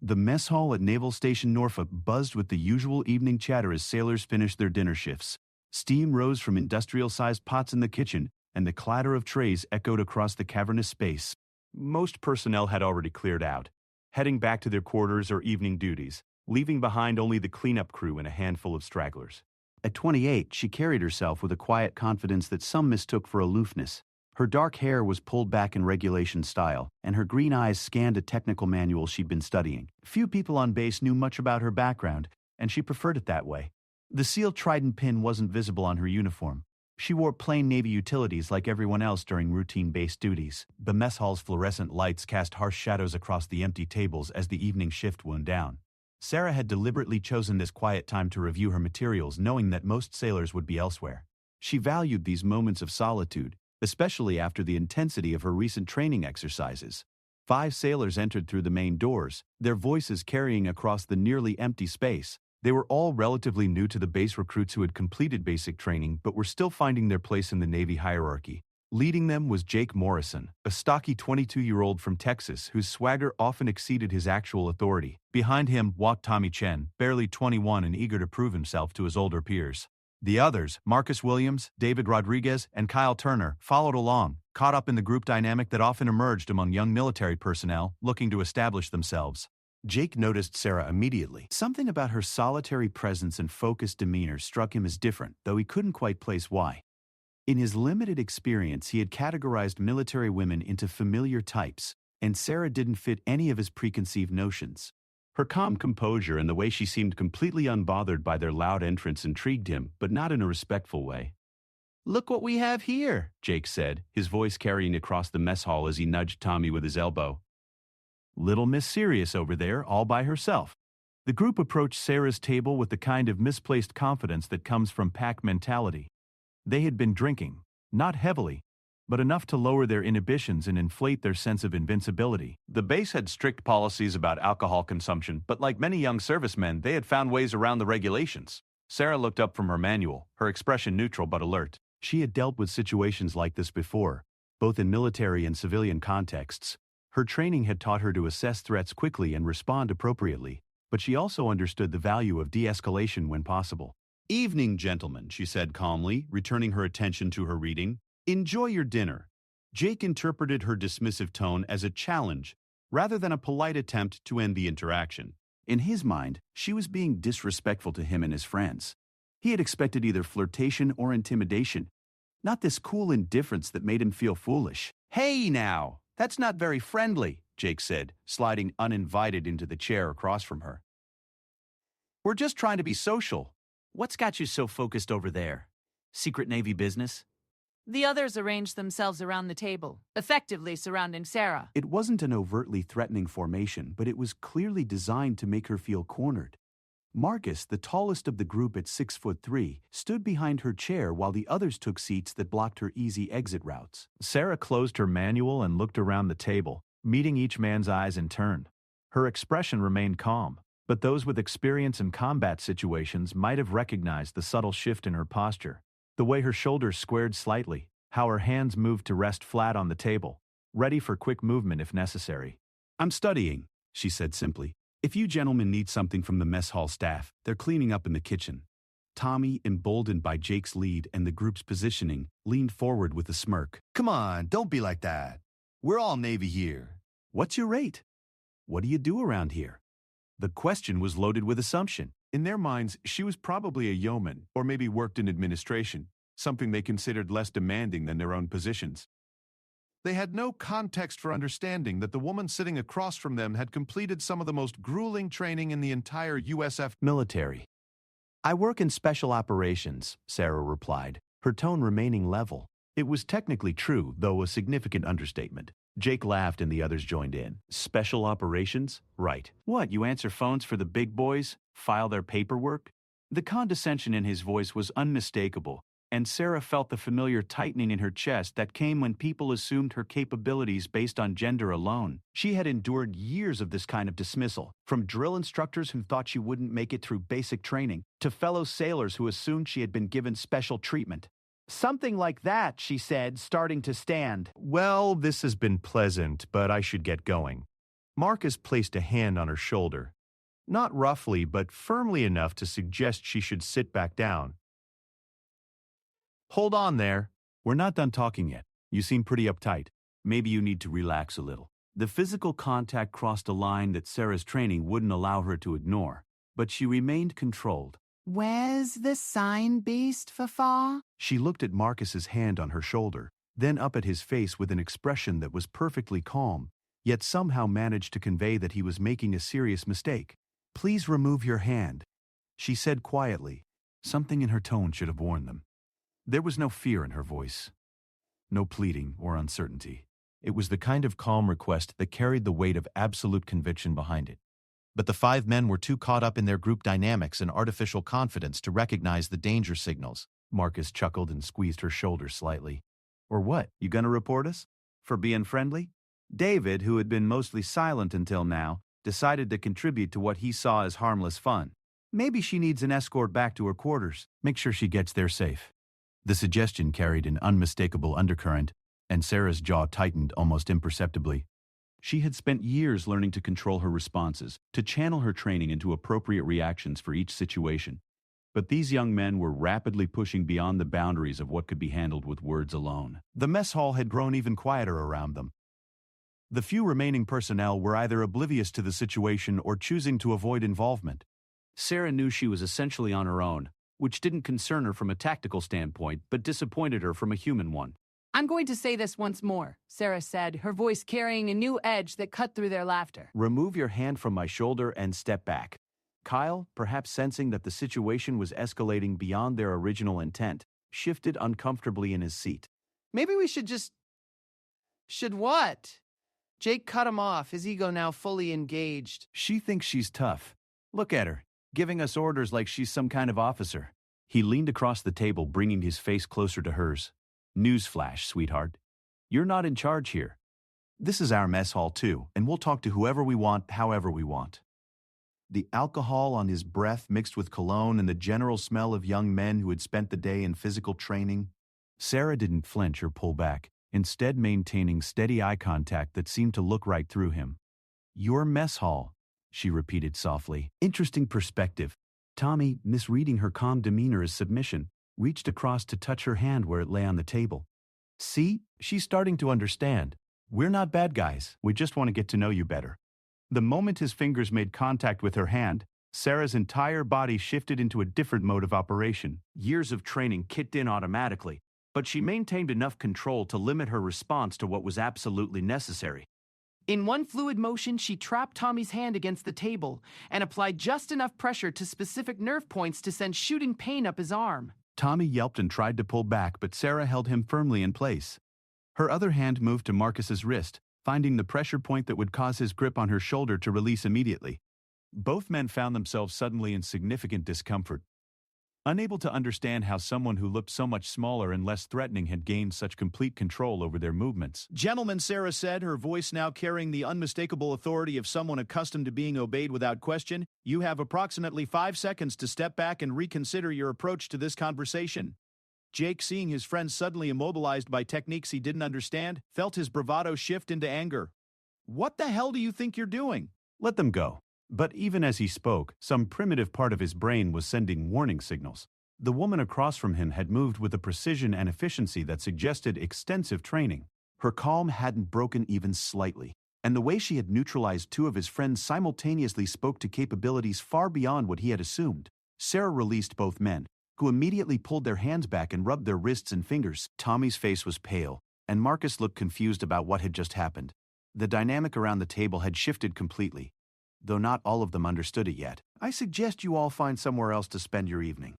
The mess hall at Naval Station Norfolk buzzed with the usual evening chatter as sailors finished their dinner shifts. Steam rose from industrial-sized pots in the kitchen, and the clatter of trays echoed across the cavernous space. Most personnel had already cleared out, heading back to their quarters or evening duties, leaving behind only the cleanup crew and a handful of stragglers. At 28, she carried herself with a quiet confidence that some mistook for aloofness. Her dark hair was pulled back in regulation style, and her green eyes scanned a technical manual she'd been studying. Few people on base knew much about her background, and she preferred it that way. The seal trident pin wasn't visible on her uniform. She wore plain Navy utilities like everyone else during routine base duties. The mess hall's fluorescent lights cast harsh shadows across the empty tables as the evening shift wound down. Sarah had deliberately chosen this quiet time to review her materials, knowing that most sailors would be elsewhere. She valued these moments of solitude, especially after the intensity of her recent training exercises. 5 sailors entered through the main doors, their voices carrying across the nearly empty space. They were all relatively new to the base recruits who had completed basic training but were still finding their place in the Navy hierarchy. Leading them was Jake Morrison, a stocky 22-year-old from Texas whose swagger often exceeded his actual authority. Behind him walked Tommy Chen, barely 21 and eager to prove himself to his older peers. The others, Marcus Williams, David Rodriguez, and Kyle Turner, followed along, caught up in the group dynamic that often emerged among young military personnel looking to establish themselves. Jake noticed Sarah immediately. Something about her solitary presence and focused demeanor struck him as different, though he couldn't quite place why. In his limited experience, he had categorized military women into familiar types, and Sarah didn't fit any of his preconceived notions. Her calm composure and the way she seemed completely unbothered by their loud entrance intrigued him, but not in a respectful way. "Look what we have here," Jake said, his voice carrying across the mess hall as he nudged Tommy with his elbow. "Little Miss Serious over there, all by herself." The group approached Sarah's table with the kind of misplaced confidence that comes from pack mentality. They had been drinking, not heavily, but enough to lower their inhibitions and inflate their sense of invincibility. The base had strict policies about alcohol consumption, but like many young servicemen, they had found ways around the regulations. Sarah looked up from her manual, her expression neutral but alert. She had dealt with situations like this before, both in military and civilian contexts. Her training had taught her to assess threats quickly and respond appropriately, but she also understood the value of de-escalation when possible. "Evening, gentlemen," she said calmly, returning her attention to her reading. "Enjoy your dinner." Jake interpreted her dismissive tone as a challenge, rather than a polite attempt to end the interaction. In his mind, she was being disrespectful to him and his friends. He had expected either flirtation or intimidation, not this cool indifference that made him feel foolish. "Hey now, that's not very friendly," Jake said, sliding uninvited into the chair across from her. "We're just trying to be social. What's got you so focused over there? Secret Navy business?" The others arranged themselves around the table, effectively surrounding Sarah. It wasn't an overtly threatening formation, but it was clearly designed to make her feel cornered. Marcus, the tallest of the group at 6'3", stood behind her chair while the others took seats that blocked her easy exit routes. Sarah closed her manual and looked around the table, meeting each man's eyes in turn. Her expression remained calm, but those with experience in combat situations might have recognized the subtle shift in her posture. The way her shoulders squared slightly, how her hands moved to rest flat on the table, ready for quick movement if necessary. "I'm studying," she said simply. "If you gentlemen need something from the mess hall staff, they're cleaning up in the kitchen." Tommy, emboldened by Jake's lead and the group's positioning, leaned forward with a smirk. "Come on, don't be like that. We're all Navy here." "What's your rate? What do you do around here?" The question was loaded with assumption. In their minds, she was probably a yeoman, or maybe worked in administration, something they considered less demanding than their own positions. They had no context for understanding that the woman sitting across from them had completed some of the most grueling training in the entire USF military. "I work in special operations," Sarah replied, her tone remaining level. It was technically true, though a significant understatement. Jake laughed and the others joined in. "Special operations? Right. What, you answer phones for the big boys? File their paperwork?" The condescension in his voice was unmistakable, and Sarah felt the familiar tightening in her chest that came when people assumed her capabilities based on gender alone. She had endured years of this kind of dismissal, from drill instructors who thought she wouldn't make it through basic training, to fellow sailors who assumed she had been given special treatment. "Something like that," she said, starting to stand. "Well, this has been pleasant, but I should get going." Marcus placed a hand on her shoulder, not roughly but firmly enough to suggest she should sit back down. Hold on there. We're not done talking yet. You seem pretty uptight. Maybe you need to relax a little. The physical contact crossed a line that Sarah's training wouldn't allow her to ignore, but she remained controlled. Where's the sign, beast, Fafa? She looked at Marcus's hand on her shoulder, then up at his face with an expression that was perfectly calm, yet somehow managed to convey that he was making a serious mistake. Please remove your hand, she said quietly. Something in her tone should have warned them. There was no fear in her voice, no pleading or uncertainty. It was the kind of calm request that carried the weight of absolute conviction behind it. But the five men were too caught up in their group dynamics and artificial confidence to recognize the danger signals. Marcus chuckled and squeezed her shoulder slightly. Or what, you gonna report us? For being friendly? David, who had been mostly silent until now, decided to contribute to what he saw as harmless fun. Maybe she needs an escort back to her quarters. Make sure she gets there safe. The suggestion carried an unmistakable undercurrent, and Sarah's jaw tightened almost imperceptibly. She had spent years learning to control her responses, to channel her training into appropriate reactions for each situation. But these young men were rapidly pushing beyond the boundaries of what could be handled with words alone. The mess hall had grown even quieter around them. The few remaining personnel were either oblivious to the situation or choosing to avoid involvement. Sarah knew she was essentially on her own, which didn't concern her from a tactical standpoint, but disappointed her from a human one. I'm going to say this once more, Sarah said, her voice carrying a new edge that cut through their laughter. Remove your hand from my shoulder and step back. Kyle, perhaps sensing that the situation was escalating beyond their original intent, shifted uncomfortably in his seat. Maybe we should just... Should what? Jake cut him off, his ego now fully engaged. She thinks she's tough. Look at her, giving us orders like she's some kind of officer. He leaned across the table, bringing his face closer to hers. Newsflash, sweetheart. You're not in charge here. This is our mess hall too, and we'll talk to whoever we want, however we want. The alcohol on his breath mixed with cologne and the general smell of young men who had spent the day in physical training. Sarah didn't flinch or pull back, instead maintaining steady eye contact that seemed to look right through him. Your mess hall, she repeated softly. Interesting perspective. Tommy, misreading her calm demeanor as submission, reached across to touch her hand where it lay on the table. See, she's starting to understand. We're not bad guys, we just want to get to know you better. The moment his fingers made contact with her hand, Sarah's entire body shifted into a different mode of operation. Years of training kicked in automatically, but she maintained enough control to limit her response to what was absolutely necessary. In one fluid motion, she trapped Tommy's hand against the table and applied just enough pressure to specific nerve points to send shooting pain up his arm. Tommy yelped and tried to pull back, but Sarah held him firmly in place. Her other hand moved to Marcus's wrist, finding the pressure point that would cause his grip on her shoulder to release immediately. Both men found themselves suddenly in significant discomfort, unable to understand how someone who looked so much smaller and less threatening had gained such complete control over their movements. Gentlemen, Sarah said, her voice now carrying the unmistakable authority of someone accustomed to being obeyed without question, you have approximately 5 seconds to step back and reconsider your approach to this conversation. Jake, seeing his friend suddenly immobilized by techniques he didn't understand, felt his bravado shift into anger. What the hell do you think you're doing? Let them go. But even as he spoke, some primitive part of his brain was sending warning signals. The woman across from him had moved with a precision and efficiency that suggested extensive training. Her calm hadn't broken even slightly, and the way she had neutralized two of his friends simultaneously spoke to capabilities far beyond what he had assumed. Sarah released both men, who immediately pulled their hands back and rubbed their wrists and fingers. Tommy's face was pale, and Marcus looked confused about what had just happened. The dynamic around the table had shifted completely, though not all of them understood it yet. I suggest you all find somewhere else to spend your evening,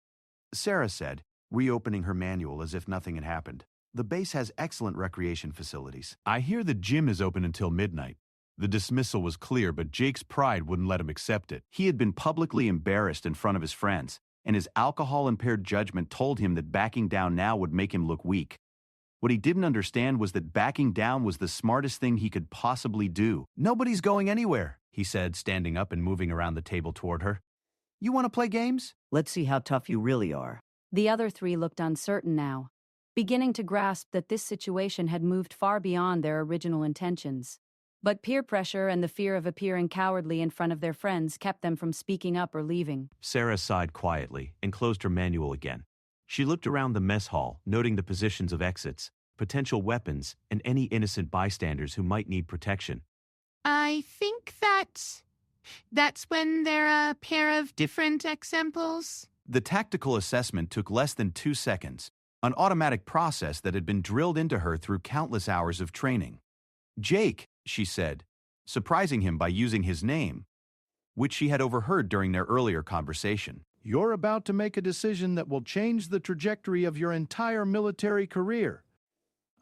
Sarah said, reopening her manual as if nothing had happened. The base has excellent recreation facilities. I hear the gym is open until midnight. The dismissal was clear, but Jake's pride wouldn't let him accept it. He had been publicly embarrassed in front of his friends, and his alcohol-impaired judgment told him that backing down now would make him look weak. What he didn't understand was that backing down was the smartest thing he could possibly do. Nobody's going anywhere, he said, standing up and moving around the table toward her. You want to play games? Let's see how tough you really are. The other three looked uncertain now, beginning to grasp that this situation had moved far beyond their original intentions. But peer pressure and the fear of appearing cowardly in front of their friends kept them from speaking up or leaving. Sarah sighed quietly and closed her manual again. She looked around the mess hall, noting the positions of exits, potential weapons, and any innocent bystanders who might need protection. I think that's when they're a pair of different examples. The tactical assessment took less than 2 seconds, an automatic process that had been drilled into her through countless hours of training. Jake, she said, surprising him by using his name, which she had overheard during their earlier conversation. You're about to make a decision that will change the trajectory of your entire military career.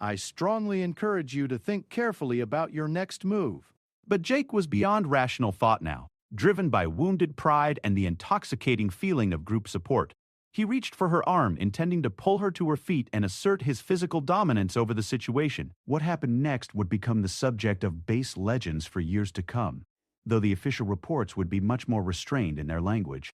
I strongly encourage you to think carefully about your next move. But Jake was beyond rational thought now, driven by wounded pride and the intoxicating feeling of group support. He reached for her arm, intending to pull her to her feet and assert his physical dominance over the situation. What happened next would become the subject of base legends for years to come, though the official reports would be much more restrained in their language.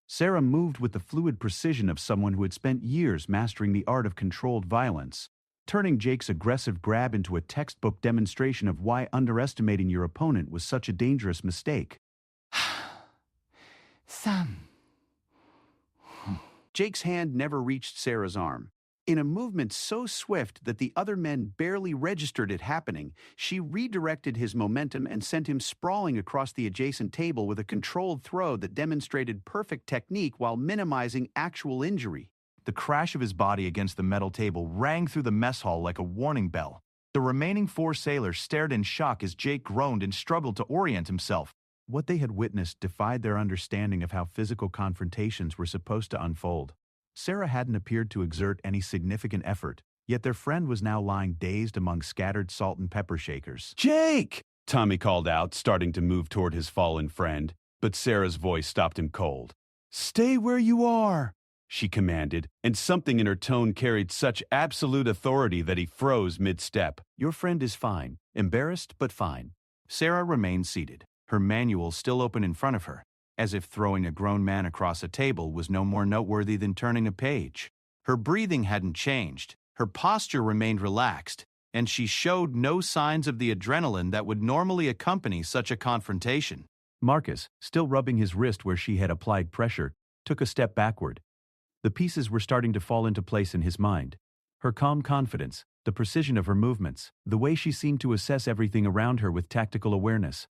Sarah moved with the fluid precision of someone who had spent years mastering the art of controlled violence, turning Jake's aggressive grab into a textbook demonstration of why underestimating your opponent was such a dangerous mistake. Sam. Jake's hand never reached Sarah's arm. In a movement so swift that the other men barely registered it happening, she redirected his momentum and sent him sprawling across the adjacent table with a controlled throw that demonstrated perfect technique while minimizing actual injury. The crash of his body against the metal table rang through the mess hall like a warning bell. The remaining 4 sailors stared in shock as Jake groaned and struggled to orient himself. What they had witnessed defied their understanding of how physical confrontations were supposed to unfold. Sarah hadn't appeared to exert any significant effort, yet their friend was now lying dazed among scattered salt and pepper shakers. "Jake!" Tommy called out, starting to move toward his fallen friend, but Sarah's voice stopped him cold. "Stay where you are," she commanded, and something in her tone carried such absolute authority that he froze mid-step. "Your friend is fine, embarrassed but fine." Sarah remained seated, her manual still open in front of her, as if throwing a grown man across a table was no more noteworthy than turning a page. Her breathing hadn't changed, her posture remained relaxed, and she showed no signs of the adrenaline that would normally accompany such a confrontation. Marcus, still rubbing his wrist where she had applied pressure, took a step backward. The pieces were starting to fall into place in his mind. Her calm confidence, the precision of her movements, the way she seemed to assess everything around her with tactical awareness.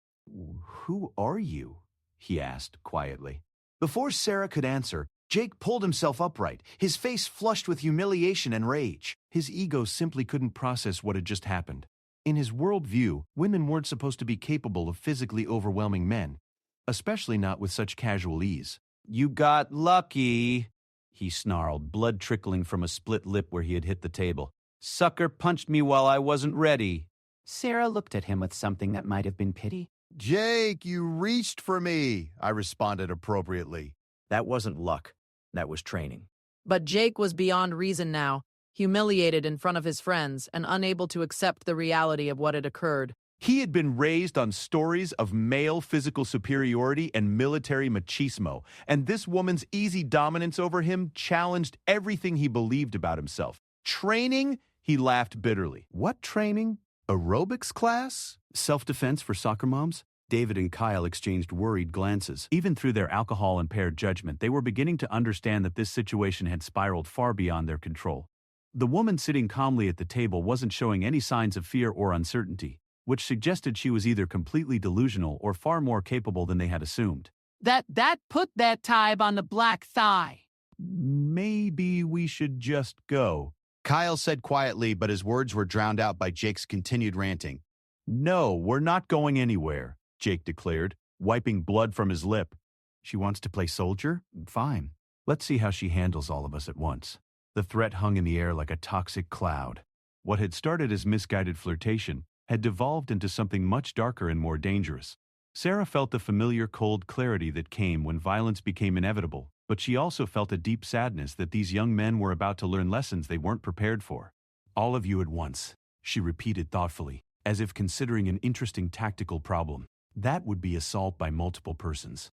"Who are you?" he asked quietly. Before Sarah could answer, Jake pulled himself upright, his face flushed with humiliation and rage. His ego simply couldn't process what had just happened. In his worldview, women weren't supposed to be capable of physically overwhelming men, especially not with such casual ease. "You got lucky," he snarled, blood trickling from a split lip where he had hit the table. "Sucker punched me while I wasn't ready." Sarah looked at him with something that might have been pity. "Jake, you reached for me," I responded appropriately. That wasn't luck. That was training. But Jake was beyond reason now, humiliated in front of his friends and unable to accept the reality of what had occurred. He had been raised on stories of male physical superiority and military machismo, and this woman's easy dominance over him challenged everything he believed about himself. Training? He laughed bitterly. What training? Aerobics class? Self-defense for soccer moms? David and Kyle exchanged worried glances. Even through their alcohol-impaired judgment, they were beginning to understand that this situation had spiraled far beyond their control. The woman sitting calmly at the table wasn't showing any signs of fear or uncertainty, which suggested she was either completely delusional or far more capable than they had assumed. That put that time on the black thigh. "Maybe we should just go," Kyle said quietly, but his words were drowned out by Jake's continued ranting. "No, we're not going anywhere," Jake declared, wiping blood from his lip. "She wants to play soldier? Fine. Let's see how she handles all of us at once." The threat hung in the air like a toxic cloud. What had started as misguided flirtation had devolved into something much darker and more dangerous. Sarah felt the familiar cold clarity that came when violence became inevitable, but she also felt a deep sadness that these young men were about to learn lessons they weren't prepared for. "All of you at once," she repeated thoughtfully, as if considering an interesting tactical problem. That would be assault by multiple persons.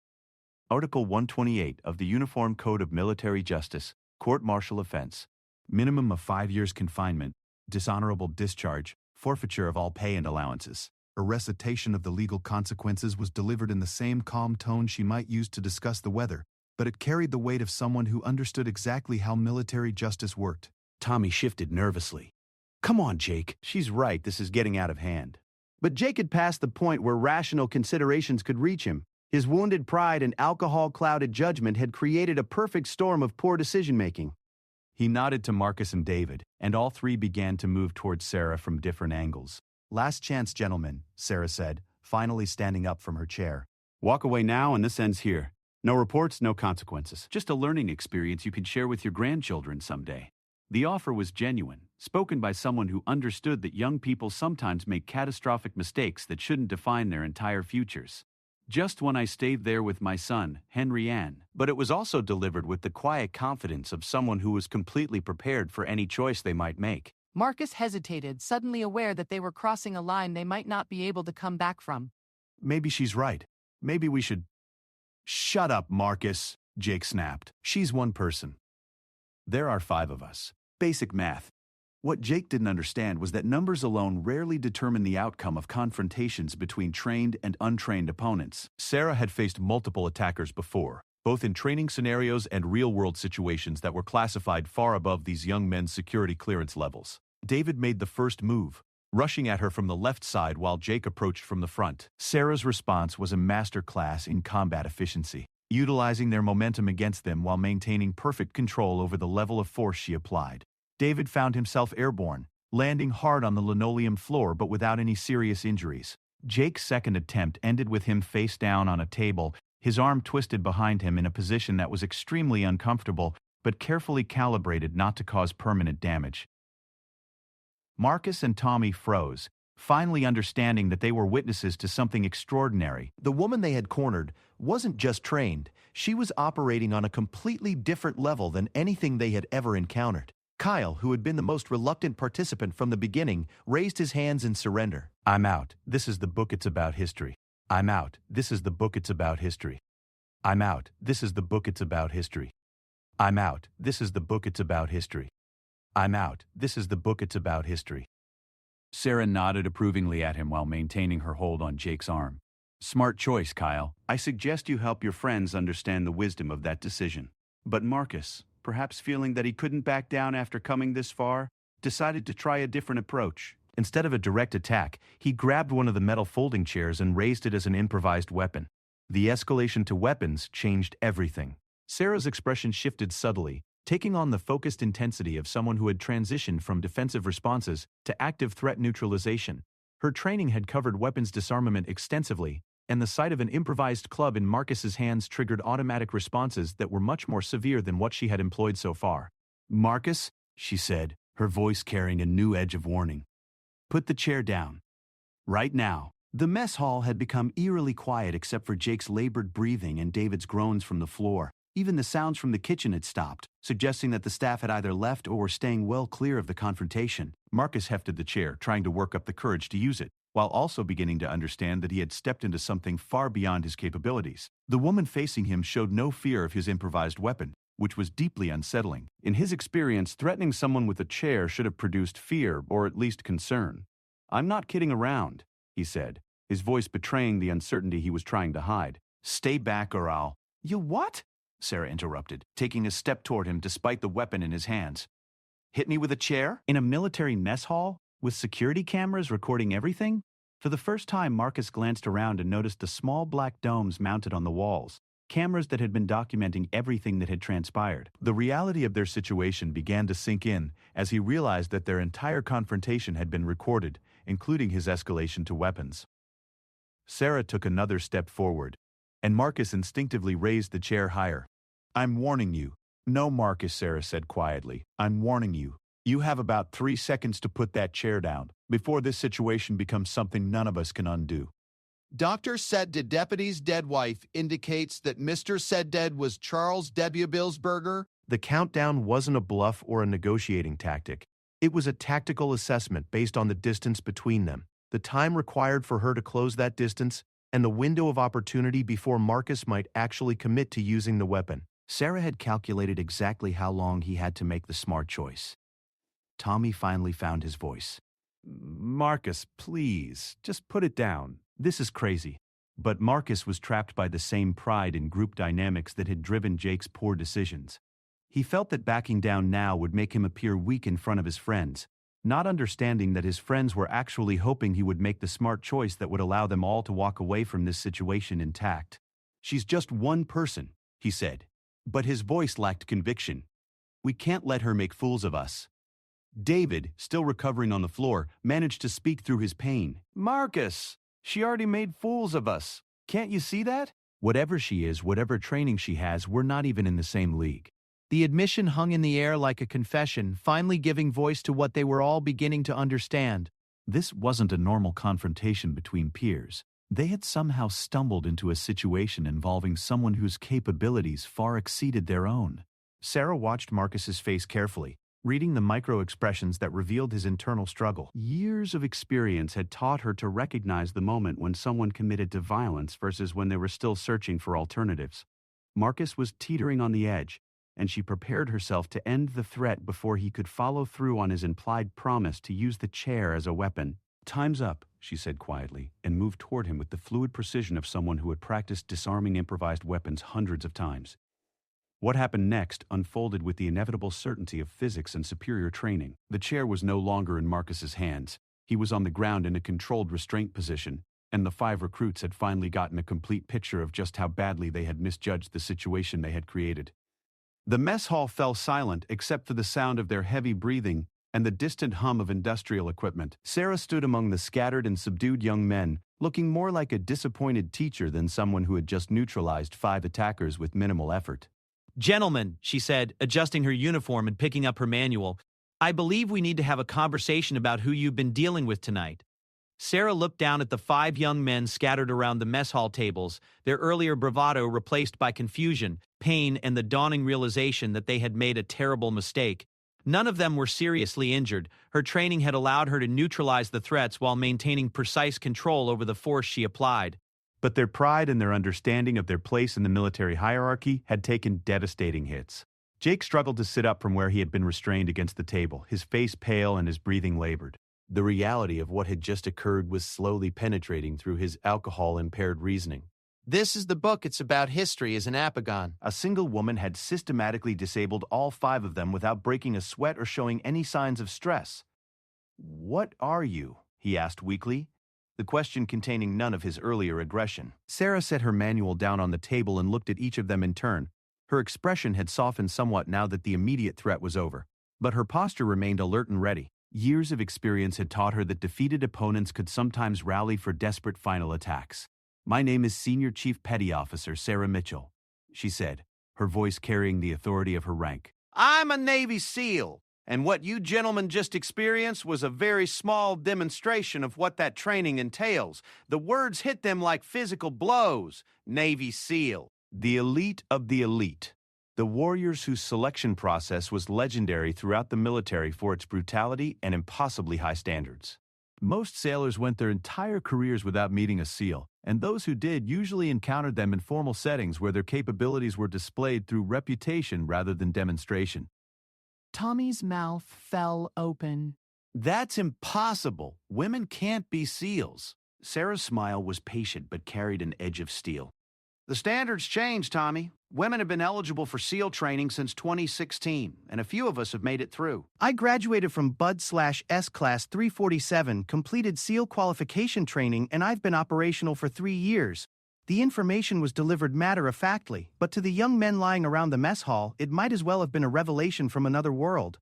Article 128 of the Uniform Code of Military Justice, court-martial offense. Minimum of 5 years confinement, dishonorable discharge, forfeiture of all pay and allowances. A recitation of the legal consequences was delivered in the same calm tone she might use to discuss the weather, but it carried the weight of someone who understood exactly how military justice worked. Tommy shifted nervously. Come on, Jake. She's right, this is getting out of hand. But Jake had passed the point where rational considerations could reach him. His wounded pride and alcohol-clouded judgment had created a perfect storm of poor decision-making. He nodded to Marcus and David, and all three began to move towards Sarah from different angles. Last chance, gentlemen, Sarah said, finally standing up from her chair. Walk away now and this ends here. No reports, no consequences. Just a learning experience you can share with your grandchildren someday. The offer was genuine, spoken by someone who understood that young people sometimes make catastrophic mistakes that shouldn't define their entire futures. Just when I stayed there with my son, Henry Ann, but it was also delivered with the quiet confidence of someone who was completely prepared for any choice they might make. Marcus hesitated, suddenly aware that they were crossing a line they might not be able to come back from. Maybe she's right. Maybe we should... Shut up, Marcus, Jake snapped. She's one person. There are 5 of us. Basic math. What Jake didn't understand was that numbers alone rarely determine the outcome of confrontations between trained and untrained opponents. Sarah had faced multiple attackers before, both in training scenarios and real-world situations that were classified far above these young men's security clearance levels. David made the first move, rushing at her from the left side while Jake approached from the front. Sarah's response was a masterclass in combat efficiency, utilizing their momentum against them while maintaining perfect control over the level of force she applied. David found himself airborne, landing hard on the linoleum floor but without any serious injuries. Jake's second attempt ended with him face down on a table, his arm twisted behind him in a position that was extremely uncomfortable but carefully calibrated not to cause permanent damage. Marcus and Tommy froze, finally understanding that they were witnesses to something extraordinary. The woman they had cornered wasn't just trained, she was operating on a completely different level than anything they had ever encountered. Kyle, who had been the most reluctant participant from the beginning, raised his hands in surrender. I'm out. This is the book, it's about history. I'm out. This is the book, it's about history. I'm out. This is the book, it's about history. I'm out. This is the book, it's about history. I'm out. This is the book, it's about history. Sarah nodded approvingly at him while maintaining her hold on Jake's arm. Smart choice, Kyle. I suggest you help your friends understand the wisdom of that decision. But Marcus, perhaps feeling that he couldn't back down after coming this far, decided to try a different approach. Instead of a direct attack, he grabbed one of the metal folding chairs and raised it as an improvised weapon. The escalation to weapons changed everything. Sarah's expression shifted subtly, taking on the focused intensity of someone who had transitioned from defensive responses to active threat neutralization. Her training had covered weapons disarmament extensively, and the sight of an improvised club in Marcus's hands triggered automatic responses that were much more severe than what she had employed so far. Marcus, she said, her voice carrying a new edge of warning. Put the chair down. Right now. The mess hall had become eerily quiet except for Jake's labored breathing and David's groans from the floor. Even the sounds from the kitchen had stopped, suggesting that the staff had either left or were staying well clear of the confrontation. Marcus hefted the chair, trying to work up the courage to use it, while also beginning to understand that he had stepped into something far beyond his capabilities. The woman facing him showed no fear of his improvised weapon, which was deeply unsettling. In his experience, threatening someone with a chair should have produced fear or at least concern. I'm not kidding around, he said, his voice betraying the uncertainty he was trying to hide. Stay back or I'll... You what? Sarah interrupted, taking a step toward him despite the weapon in his hands. Hit me with a chair? In a military mess hall? With security cameras recording everything? For the first time, Marcus glanced around and noticed the small black domes mounted on the walls, cameras that had been documenting everything that had transpired. The reality of their situation began to sink in as he realized that their entire confrontation had been recorded, including his escalation to weapons. Sarah took another step forward, and Marcus instinctively raised the chair higher. I'm warning you. No, Marcus, Sarah said quietly. I'm warning you. You have about 3 seconds to put that chair down before this situation becomes something none of us can undo. Doctor said to deputy's dead wife indicates that Mr. said dead was Charles W. Billsberger. The countdown wasn't a bluff or a negotiating tactic. It was a tactical assessment based on the distance between them, the time required for her to close that distance, and the window of opportunity before Marcus might actually commit to using the weapon. Sarah had calculated exactly how long he had to make the smart choice. Tommy finally found his voice. Marcus, please, just put it down. This is crazy. But Marcus was trapped by the same pride in group dynamics that had driven Jake's poor decisions. He felt that backing down now would make him appear weak in front of his friends, not understanding that his friends were actually hoping he would make the smart choice that would allow them all to walk away from this situation intact. "She's just one person," he said. But his voice lacked conviction. "We can't let her make fools of us." David, still recovering on the floor, managed to speak through his pain. "Marcus, she already made fools of us. Can't you see that? Whatever she is, whatever training she has, we're not even in the same league." The admission hung in the air like a confession, finally giving voice to what they were all beginning to understand. This wasn't a normal confrontation between peers. They had somehow stumbled into a situation involving someone whose capabilities far exceeded their own. Sarah watched Marcus's face carefully, reading the micro-expressions that revealed his internal struggle. Years of experience had taught her to recognize the moment when someone committed to violence versus when they were still searching for alternatives. Marcus was teetering on the edge, and she prepared herself to end the threat before he could follow through on his implied promise to use the chair as a weapon. "Time's up," she said quietly, and moved toward him with the fluid precision of someone who had practiced disarming improvised weapons hundreds of times. What happened next unfolded with the inevitable certainty of physics and superior training. The chair was no longer in Marcus's hands. He was on the ground in a controlled restraint position, and the 5 recruits had finally gotten a complete picture of just how badly they had misjudged the situation they had created. The mess hall fell silent except for the sound of their heavy breathing and the distant hum of industrial equipment. Sarah stood among the scattered and subdued young men, looking more like a disappointed teacher than someone who had just neutralized 5 attackers with minimal effort. "Gentlemen," she said, adjusting her uniform and picking up her manual, "I believe we need to have a conversation about who you've been dealing with tonight." Sarah looked down at the 5 young men scattered around the mess hall tables, their earlier bravado replaced by confusion, pain, and the dawning realization that they had made a terrible mistake. None of them were seriously injured. Her training had allowed her to neutralize the threats while maintaining precise control over the force she applied. But their pride and their understanding of their place in the military hierarchy had taken devastating hits. Jake struggled to sit up from where he had been restrained against the table, his face pale and his breathing labored. The reality of what had just occurred was slowly penetrating through his alcohol-impaired reasoning. "This is the book. It's about history as an apagon." A single woman had systematically disabled all 5 of them without breaking a sweat or showing any signs of stress. "What are you?" he asked weakly, the question containing none of his earlier aggression. Sarah set her manual down on the table and looked at each of them in turn. Her expression had softened somewhat now that the immediate threat was over, but her posture remained alert and ready. Years of experience had taught her that defeated opponents could sometimes rally for desperate final attacks. "My name is Senior Chief Petty Officer Sarah Mitchell," she said, her voice carrying the authority of her rank. I'm a Navy SEAL, and what you gentlemen just experienced was a very small demonstration of what that training entails. The words hit them like physical blows. Navy SEAL. The elite of the elite. The warriors whose selection process was legendary throughout the military for its brutality and impossibly high standards. Most sailors went their entire careers without meeting a SEAL, and those who did usually encountered them in formal settings where their capabilities were displayed through reputation rather than demonstration. Tommy's mouth fell open. "That's impossible. Women can't be SEALs." Sarah's smile was patient but carried an edge of steel. The standards changed, Tommy. Women have been eligible for SEAL training since 2016, and a few of us have made it through. I graduated from Bud/S Class 347, completed SEAL qualification training, and I've been operational for 3 years. The information was delivered matter-of-factly, but to the young men lying around the mess hall, it might as well have been a revelation from another world.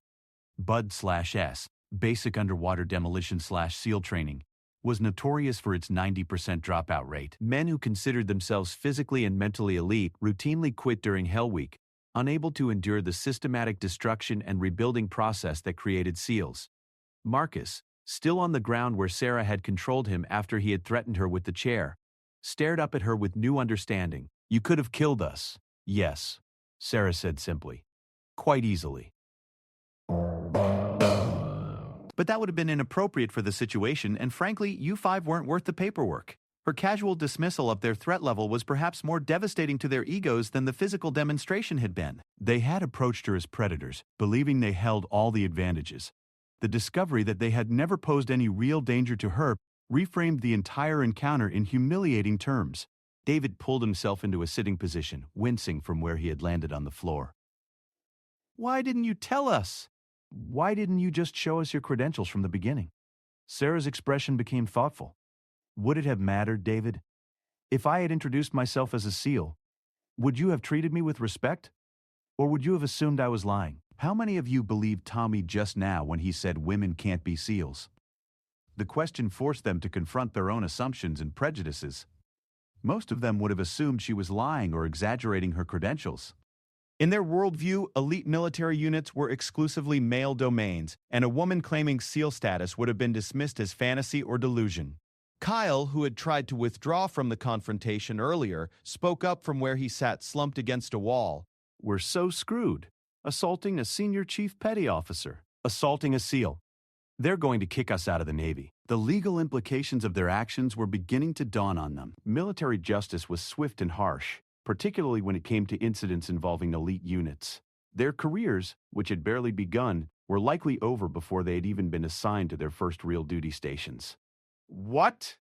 Bud/S, Basic Underwater Demolition/SEAL Training, was notorious for its 90% dropout rate. Men who considered themselves physically and mentally elite routinely quit during Hell Week, unable to endure the systematic destruction and rebuilding process that created SEALs. Marcus, still on the ground where Sarah had controlled him after he had threatened her with the chair, stared up at her with new understanding. "You could have killed us." "Yes," Sarah said simply. "Quite easily." But that would have been inappropriate for the situation, and frankly, you 5 weren't worth the paperwork. Her casual dismissal of their threat level was perhaps more devastating to their egos than the physical demonstration had been. They had approached her as predators, believing they held all the advantages. The discovery that they had never posed any real danger to her reframed the entire encounter in humiliating terms. David pulled himself into a sitting position, wincing from where he had landed on the floor. Why didn't you tell us? Why didn't you just show us your credentials from the beginning? Sarah's expression became thoughtful. Would it have mattered, David? If I had introduced myself as a SEAL, would you have treated me with respect? Or would you have assumed I was lying? How many of you believed Tommy just now when he said women can't be SEALs? The question forced them to confront their own assumptions and prejudices. Most of them would have assumed she was lying or exaggerating her credentials. In their worldview, elite military units were exclusively male domains, and a woman claiming SEAL status would have been dismissed as fantasy or delusion. Kyle, who had tried to withdraw from the confrontation earlier, spoke up from where he sat slumped against a wall. We're so screwed. Assaulting a senior chief petty officer. Assaulting a SEAL. They're going to kick us out of the Navy. The legal implications of their actions were beginning to dawn on them. Military justice was swift and harsh, particularly when it came to incidents involving elite units. Their careers, which had barely begun, were likely over before they had even been assigned to their first real duty stations. What?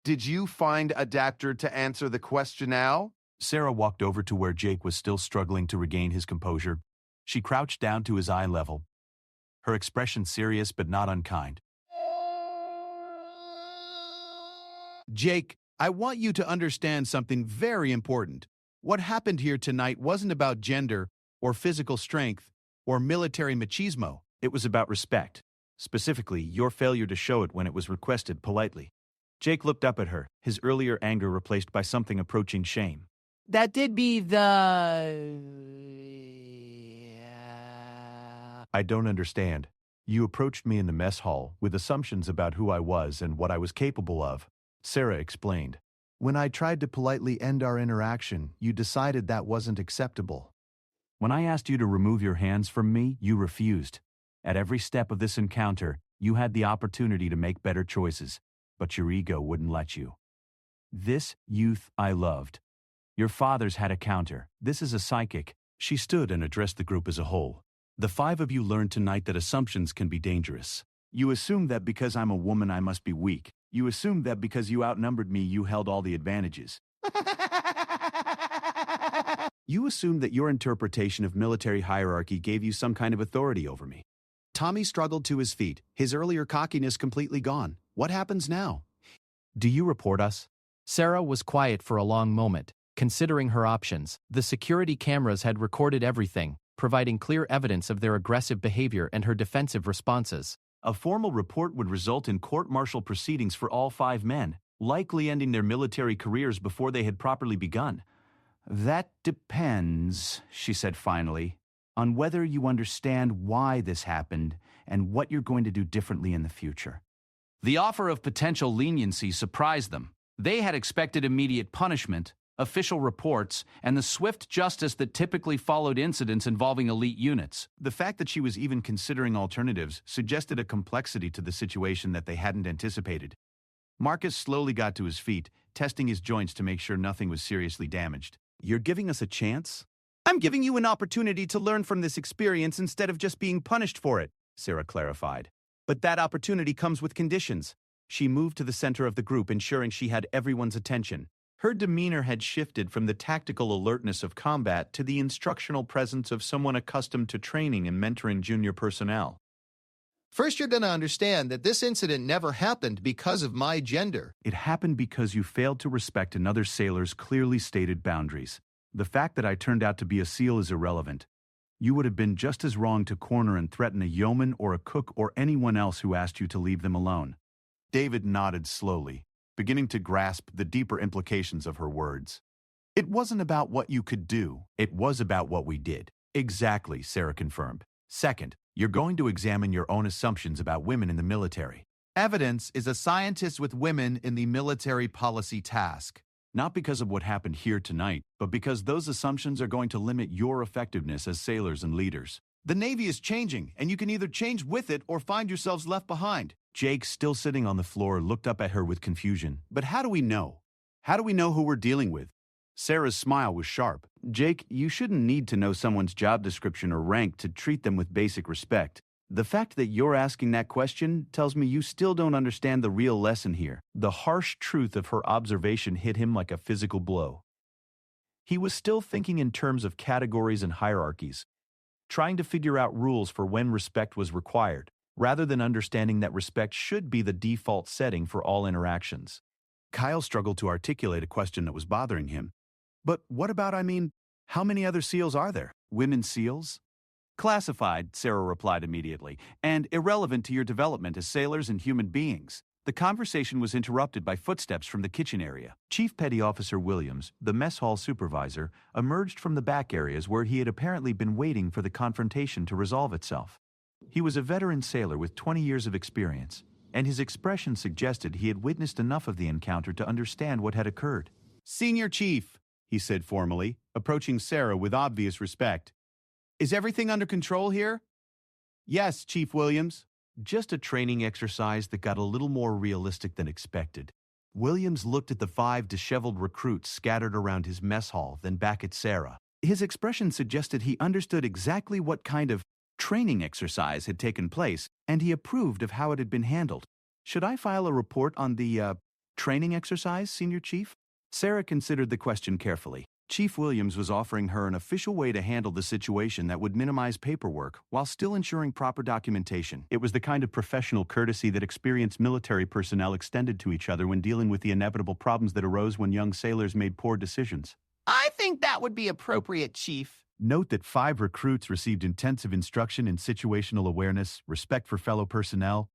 Did you find Adapter to answer the question now? Sarah walked over to where Jake was still struggling to regain his composure. She crouched down to his eye level, her expression serious but not unkind. Jake, I want you to understand something very important. What happened here tonight wasn't about gender or physical strength or military machismo. It was about respect, specifically your failure to show it when it was requested politely. Jake looked up at her, his earlier anger replaced by something approaching shame. That did be the... I don't understand. You approached me in the mess hall with assumptions about who I was and what I was capable of, Sarah explained. When I tried to politely end our interaction, you decided that wasn't acceptable. When I asked you to remove your hands from me, you refused. At every step of this encounter, you had the opportunity to make better choices, but your ego wouldn't let you. This youth I loved. Your father's had a counter. This is a psychic. She stood and addressed the group as a whole. The five of you learned tonight that assumptions can be dangerous. You assume that because I'm a woman I must be weak. You assume that because you outnumbered me you held all the advantages. You assumed that your interpretation of military hierarchy gave you some kind of authority over me. Tommy struggled to his feet, his earlier cockiness completely gone. What happens now? Do you report us? Sarah was quiet for a long moment, considering her options. The security cameras had recorded everything, providing clear evidence of their aggressive behavior and her defensive responses. A formal report would result in court-martial proceedings for all five men, likely ending their military careers before they had properly begun. That depends, she said finally, on whether you understand why this happened and what you're going to do differently in the future. The offer of potential leniency surprised them. They had expected immediate punishment, official reports, and the swift justice that typically followed incidents involving elite units. The fact that she was even considering alternatives suggested a complexity to the situation that they hadn't anticipated. Marcus slowly got to his feet, testing his joints to make sure nothing was seriously damaged. You're giving us a chance? I'm giving you an opportunity to learn from this experience instead of just being punished for it, Sarah clarified. But that opportunity comes with conditions. She moved to the center of the group, ensuring she had everyone's attention. Her demeanor had shifted from the tactical alertness of combat to the instructional presence of someone accustomed to training and mentoring junior personnel. First, you're going to understand that this incident never happened because of my gender. It happened because you failed to respect another sailor's clearly stated boundaries. The fact that I turned out to be a SEAL is irrelevant. You would have been just as wrong to corner and threaten a yeoman or a cook or anyone else who asked you to leave them alone. David nodded slowly, beginning to grasp the deeper implications of her words. It wasn't about what you could do. It was about what we did. Exactly, Sarah confirmed. Second, you're going to examine your own assumptions about women in the military. Evidence is a scientist with women in the military policy task. Not because of what happened here tonight, but because those assumptions are going to limit your effectiveness as sailors and leaders. The Navy is changing, and you can either change with it or find yourselves left behind. Jake, still sitting on the floor, looked up at her with confusion. But how do we know? How do we know who we're dealing with? Sarah's smile was sharp. Jake, you shouldn't need to know someone's job description or rank to treat them with basic respect. The fact that you're asking that question tells me you still don't understand the real lesson here. The harsh truth of her observation hit him like a physical blow. He was still thinking in terms of categories and hierarchies, trying to figure out rules for when respect was required, rather than understanding that respect should be the default setting for all interactions. Kyle struggled to articulate a question that was bothering him. But what about, how many other SEALs are there? Women SEALs? Classified, Sarah replied immediately, and irrelevant to your development as sailors and human beings. The conversation was interrupted by footsteps from the kitchen area. Chief Petty Officer Williams, the mess hall supervisor, emerged from the back areas where he had apparently been waiting for the confrontation to resolve itself. He was a veteran sailor with 20 years of experience, and his expression suggested he had witnessed enough of the encounter to understand what had occurred. Senior Chief, he said formally, approaching Sarah with obvious respect. Is everything under control here? Yes, Chief Williams. Just a training exercise that got a little more realistic than expected. Williams looked at the 5 disheveled recruits scattered around his mess hall, then back at Sarah. His expression suggested he understood exactly what kind of training exercise had taken place, and he approved of how it had been handled. Should I file a report on the training exercise, Senior Chief? Sarah considered the question carefully. Chief Williams was offering her an official way to handle the situation that would minimize paperwork while still ensuring proper documentation. It was the kind of professional courtesy that experienced military personnel extended to each other when dealing with the inevitable problems that arose when young sailors made poor decisions. I think that would be appropriate, Chief. Note that 5 recruits received intensive instruction in situational awareness, respect for fellow personnel,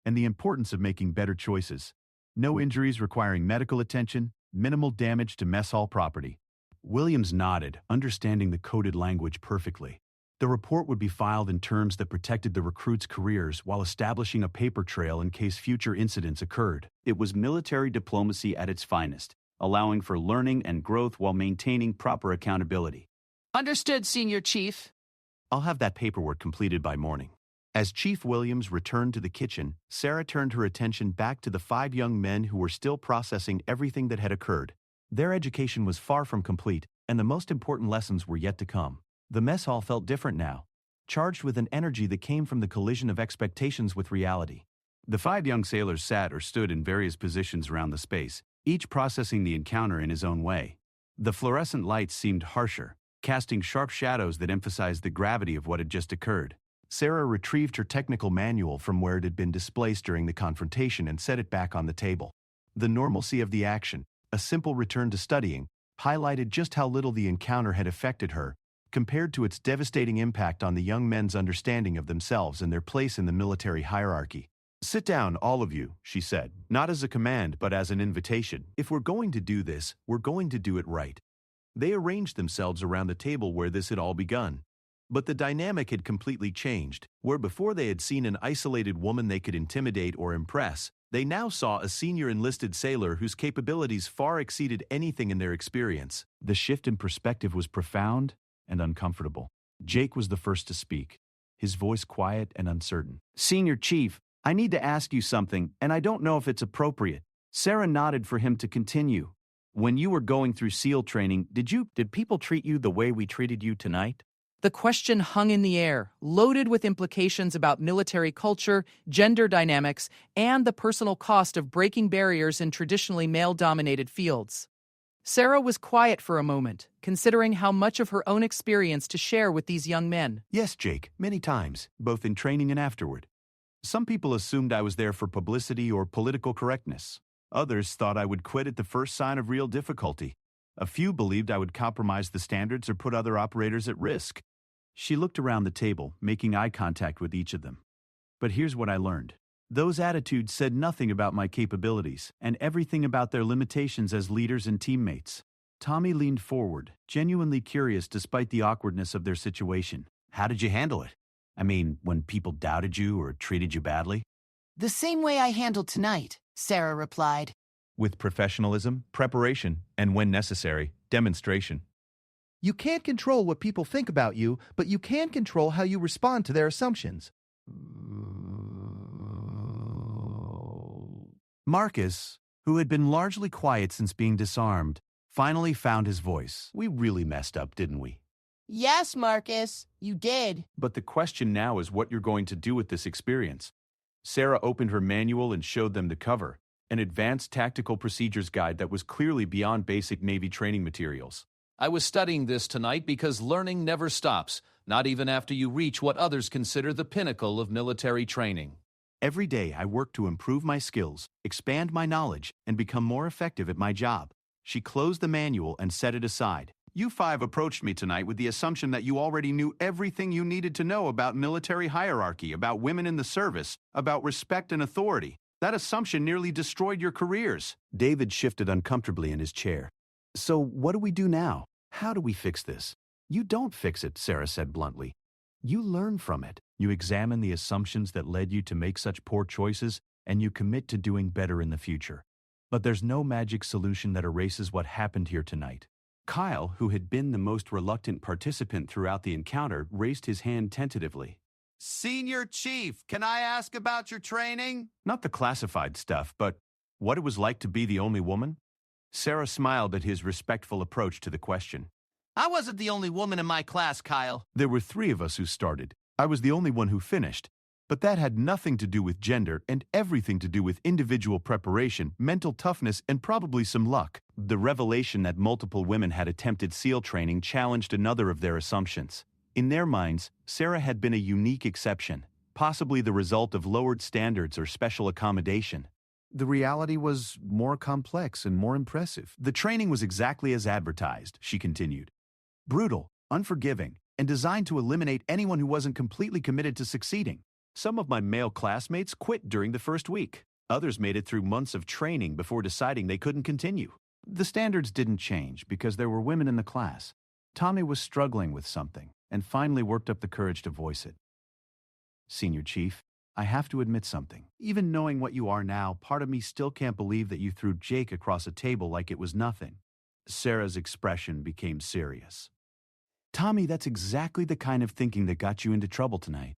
and the importance of making better choices. No injuries requiring medical attention, minimal damage to mess hall property. Williams nodded, understanding the coded language perfectly. The report would be filed in terms that protected the recruits' careers while establishing a paper trail in case future incidents occurred. It was military diplomacy at its finest, allowing for learning and growth while maintaining proper accountability. Understood, Senior Chief. I'll have that paperwork completed by morning. As Chief Williams returned to the kitchen, Sarah turned her attention back to the 5 young men who were still processing everything that had occurred. Their education was far from complete, and the most important lessons were yet to come. The mess hall felt different now, charged with an energy that came from the collision of expectations with reality. The 5 young sailors sat or stood in various positions around the space, each processing the encounter in his own way. The fluorescent lights seemed harsher, casting sharp shadows that emphasized the gravity of what had just occurred. Sarah retrieved her technical manual from where it had been displaced during the confrontation and set it back on the table. The normalcy of the action, a simple return to studying, highlighted just how little the encounter had affected her, compared to its devastating impact on the young men's understanding of themselves and their place in the military hierarchy. "Sit down, all of you," she said, not as a command but as an invitation. "If we're going to do this, we're going to do it right." They arranged themselves around the table where this had all begun. But the dynamic had completely changed. Where before they had seen an isolated woman they could intimidate or impress, they now saw a senior enlisted sailor whose capabilities far exceeded anything in their experience. The shift in perspective was profound and uncomfortable. Jake was the first to speak, his voice quiet and uncertain. "Senior Chief, I need to ask you something, and I don't know if it's appropriate." Sarah nodded for him to continue. "When you were going through SEAL training, did people treat you the way we treated you tonight?" The question hung in the air, loaded with implications about military culture, gender dynamics, and the personal cost of breaking barriers in traditionally male-dominated fields. Sarah was quiet for a moment, considering how much of her own experience to share with these young men. "Yes, Jake, many times, both in training and afterward. Some people assumed I was there for publicity or political correctness. Others thought I would quit at the first sign of real difficulty. A few believed I would compromise the standards or put other operators at risk." She looked around the table, making eye contact with each of them. "But here's what I learned. Those attitudes said nothing about my capabilities, and everything about their limitations as leaders and teammates." Tommy leaned forward, genuinely curious despite the awkwardness of their situation. "How did you handle it? When people doubted you or treated you badly?" The same way I handled tonight, Sarah replied. With professionalism, preparation, and when necessary, demonstration. You can't control what people think about you, but you can control how you respond to their assumptions. Marcus, who had been largely quiet since being disarmed, finally found his voice. We really messed up, didn't we? Yes, Marcus, you did. But the question now is what you're going to do with this experience. Sarah opened her manual and showed them the cover, an advanced tactical procedures guide that was clearly beyond basic Navy training materials. I was studying this tonight because learning never stops, not even after you reach what others consider the pinnacle of military training. Every day I work to improve my skills, expand my knowledge, and become more effective at my job. She closed the manual and set it aside. You five approached me tonight with the assumption that you already knew everything you needed to know about military hierarchy, about women in the service, about respect and authority. That assumption nearly destroyed your careers. David shifted uncomfortably in his chair. So what do we do now? How do we fix this? You don't fix it, Sarah said bluntly. You learn from it. You examine the assumptions that led you to make such poor choices, and you commit to doing better in the future. But there's no magic solution that erases what happened here tonight. Kyle, who had been the most reluctant participant throughout the encounter, raised his hand tentatively. Senior Chief, can I ask about your training? Not the classified stuff, but what it was like to be the only woman? Sarah smiled at his respectful approach to the question. I wasn't the only woman in my class, Kyle. There were 3 of us who started. I was the only one who finished. But that had nothing to do with gender and everything to do with individual preparation, mental toughness, and probably some luck. The revelation that multiple women had attempted SEAL training challenged another of their assumptions. In their minds, Sarah had been a unique exception, possibly the result of lowered standards or special accommodation. The reality was more complex and more impressive. The training was exactly as advertised, she continued. Brutal, unforgiving, and designed to eliminate anyone who wasn't completely committed to succeeding. Some of my male classmates quit during the first week. Others made it through months of training before deciding they couldn't continue. The standards didn't change because there were women in the class. Tommy was struggling with something and finally worked up the courage to voice it. Senior Chief, I have to admit something. Even knowing what you are now, part of me still can't believe that you threw Jake across a table like it was nothing. Sarah's expression became serious. Tommy, that's exactly the kind of thinking that got you into trouble tonight.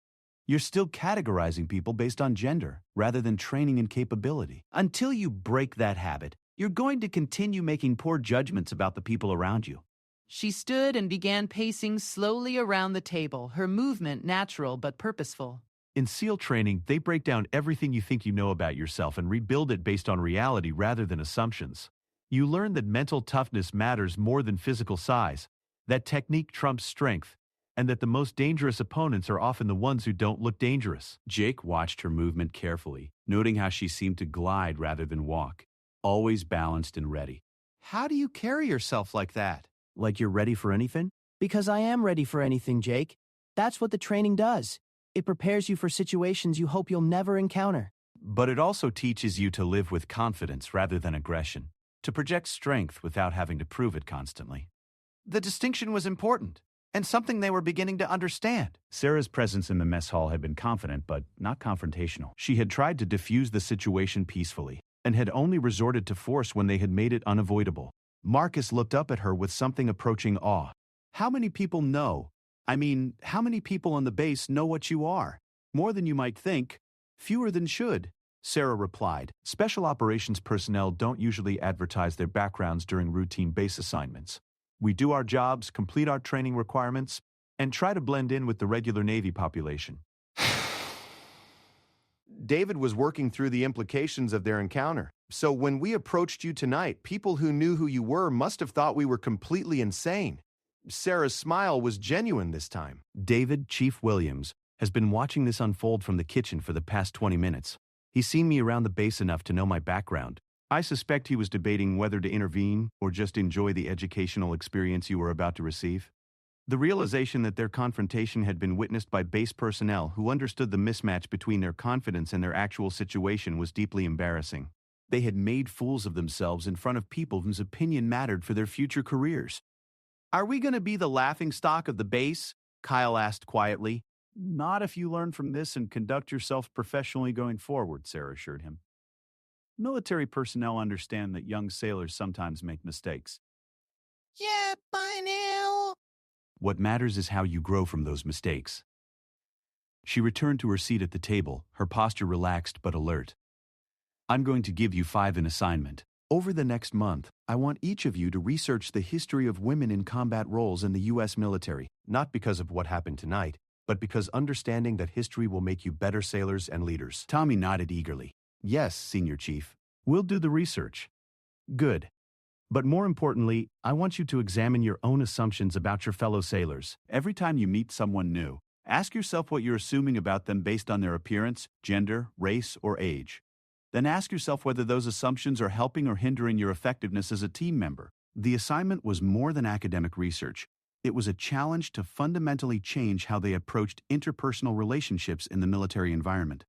You're still categorizing people based on gender, rather than training and capability. Until you break that habit, you're going to continue making poor judgments about the people around you. She stood and began pacing slowly around the table, her movement natural but purposeful. In SEAL training, they break down everything you think you know about yourself and rebuild it based on reality rather than assumptions. You learn that mental toughness matters more than physical size, that technique trumps strength, and that the most dangerous opponents are often the ones who don't look dangerous. Jake watched her movement carefully, noting how she seemed to glide rather than walk, always balanced and ready. How do you carry yourself like that? Like you're ready for anything? Because I am ready for anything, Jake. That's what the training does. It prepares you for situations you hope you'll never encounter. But it also teaches you to live with confidence rather than aggression, to project strength without having to prove it constantly. The distinction was important, and something they were beginning to understand. Sarah's presence in the mess hall had been confident but not confrontational. She had tried to diffuse the situation peacefully, and had only resorted to force when they had made it unavoidable. Marcus looked up at her with something approaching awe. How many people know? How many people on the base know what you are? More than you might think. Fewer than should, Sarah replied. Special operations personnel don't usually advertise their backgrounds during routine base assignments. We do our jobs, complete our training requirements, and try to blend in with the regular Navy population. David was working through the implications of their encounter. So when we approached you tonight, people who knew who you were must have thought we were completely insane. Sarah's smile was genuine this time. David, Chief Williams, has been watching this unfold from the kitchen for the past 20 minutes. He's seen me around the base enough to know my background. I suspect he was debating whether to intervene or just enjoy the educational experience you were about to receive. The realization that their confrontation had been witnessed by base personnel who understood the mismatch between their confidence and their actual situation was deeply embarrassing. They had made fools of themselves in front of people whose opinion mattered for their future careers. Are we going to be the laughingstock of the base? Kyle asked quietly. Not if you learn from this and conduct yourself professionally going forward, Sarah assured him. Military personnel understand that young sailors sometimes make mistakes. Yeah, by now. What matters is how you grow from those mistakes. She returned to her seat at the table, her posture relaxed but alert. I'm going to give you 5 an assignment. Over the next month, I want each of you to research the history of women in combat roles in the U.S. military, Not because of what happened tonight, but because understanding that history will make you better sailors and leaders. Tommy nodded eagerly. Yes, Senior Chief. We'll do the research. Good. But more importantly, I want you to examine your own assumptions about your fellow sailors. Every time you meet someone new, ask yourself what you're assuming about them based on their appearance, gender, race, or age. Then ask yourself whether those assumptions are helping or hindering your effectiveness as a team member. The assignment was more than academic research. It was a challenge to fundamentally change how they approached interpersonal relationships in the military environment.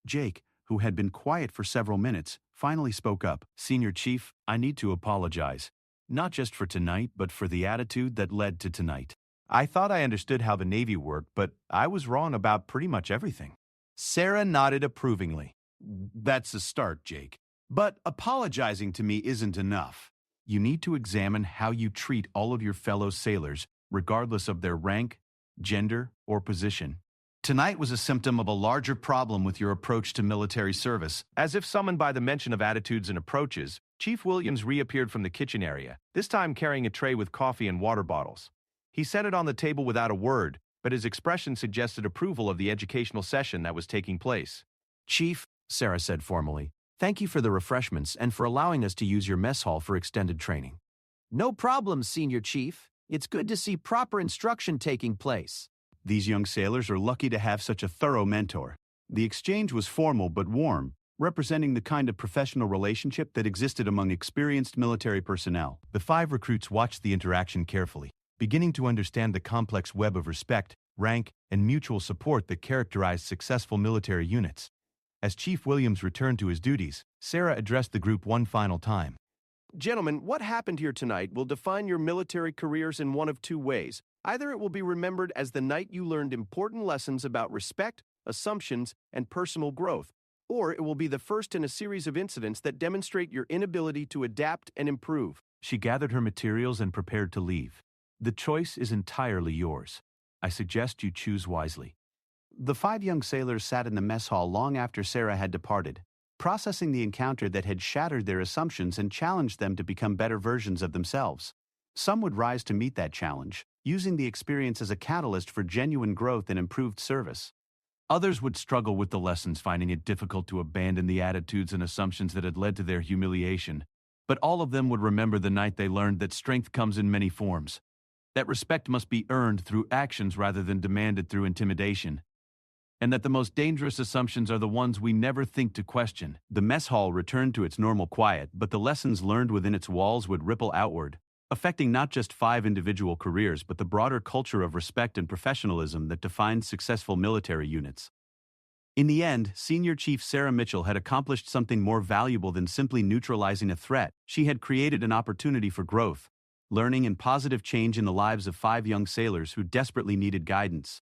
Jake, who had been quiet for several minutes, finally spoke up. Senior Chief, I need to apologize. Not just for tonight, but for the attitude that led to tonight. I thought I understood how the Navy worked, but I was wrong about pretty much everything. Sarah nodded approvingly. That's a start, Jake. But apologizing to me isn't enough. You need to examine how you treat all of your fellow sailors, regardless of their rank, gender, or position. Tonight was a symptom of a larger problem with your approach to military service. As if summoned by the mention of attitudes and approaches, Chief Williams reappeared from the kitchen area, this time carrying a tray with coffee and water bottles. He set it on the table without a word, but his expression suggested approval of the educational session that was taking place. Chief, Sarah said formally, thank you for the refreshments and for allowing us to use your mess hall for extended training. No problem, Senior Chief. It's good to see proper instruction taking place. These young sailors are lucky to have such a thorough mentor. The exchange was formal but warm, representing the kind of professional relationship that existed among experienced military personnel. The 5 recruits watched the interaction carefully, beginning to understand the complex web of respect, rank, and mutual support that characterized successful military units. As Chief Williams returned to his duties, Sarah addressed the group one final time. Gentlemen, what happened here tonight will define your military careers in one of 2 ways. Either it will be remembered as the night you learned important lessons about respect, assumptions, and personal growth, or it will be the first in a series of incidents that demonstrate your inability to adapt and improve. She gathered her materials and prepared to leave. The choice is entirely yours. I suggest you choose wisely. The 5 young sailors sat in the mess hall long after Sarah had departed, processing the encounter that had shattered their assumptions and challenged them to become better versions of themselves. Some would rise to meet that challenge, using the experience as a catalyst for genuine growth and improved service. Others would struggle with the lessons, finding it difficult to abandon the attitudes and assumptions that had led to their humiliation. But all of them would remember the night they learned that strength comes in many forms, that respect must be earned through actions rather than demanded through intimidation, and that the most dangerous assumptions are the ones we never think to question. The mess hall returned to its normal quiet, but the lessons learned within its walls would ripple outward, affecting not just 5 individual careers but the broader culture of respect and professionalism that defines successful military units. In the end, Senior Chief Sarah Mitchell had accomplished something more valuable than simply neutralizing a threat. She had created an opportunity for growth, learning, and positive change in the lives of 5 young sailors who desperately needed guidance.